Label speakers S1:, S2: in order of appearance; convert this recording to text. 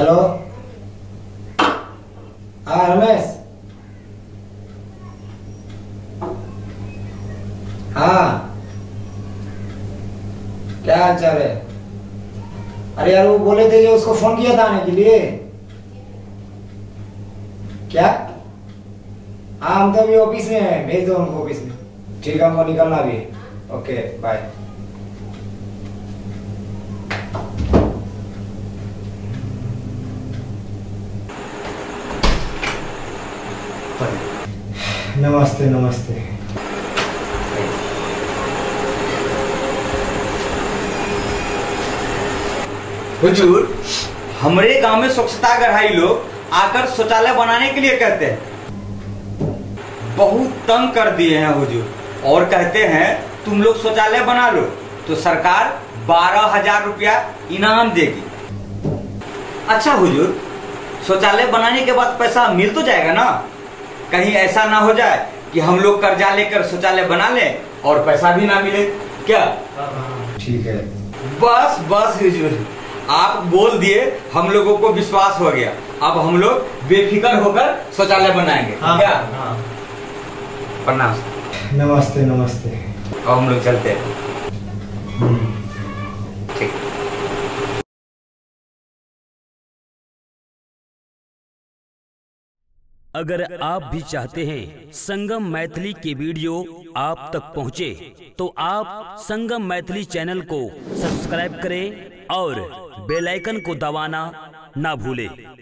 S1: Hello. हाँ रमेश। हाँ क्या हाल चाल है? अरे यार वो बोले थे जो उसको फोन किया था आने के लिए। क्या? हाँ हम तो अभी ऑफिस में हैं, भेज दो उनको ऑफिस में। ठीक है हमको निकलना भी है। Okay bye. नमस्ते नमस्ते।
S2: हुजूर, हमारे गांव में स्वच्छता गढ़ाई लोग आकर शौचालय बनाने के लिए कहते हैं। बहुत तंग कर दिए हैं हुजूर, और कहते हैं तुम लोग शौचालय बना लो तो सरकार 12,000 रुपया इनाम देगी। अच्छा हुजूर, शौचालय बनाने के बाद पैसा मिल तो जाएगा ना? कहीं ऐसा ना हो जाए कि हम लोग कर्जा लेकर शौचालय बना लें और पैसा भी ना मिले क्या?
S1: ठीक है।
S2: बस बस हुजूर, आप बोल दिए, हम लोगों को विश्वास हो गया। अब हम लोग बेफिक्र होकर शौचालय बनाएंगे।
S1: हाँ,
S2: क्या?
S1: हाँ।
S2: प्रणाम।
S1: नमस्ते नमस्ते।
S2: और हम लोग चलते हैं। ठीक।
S3: अगर आप भी चाहते हैं संगम मैथिली की वीडियो आप तक पहुंचे, तो आप संगम मैथिली चैनल को सब्सक्राइब करें और बेल आइकन को दबाना ना भूलें।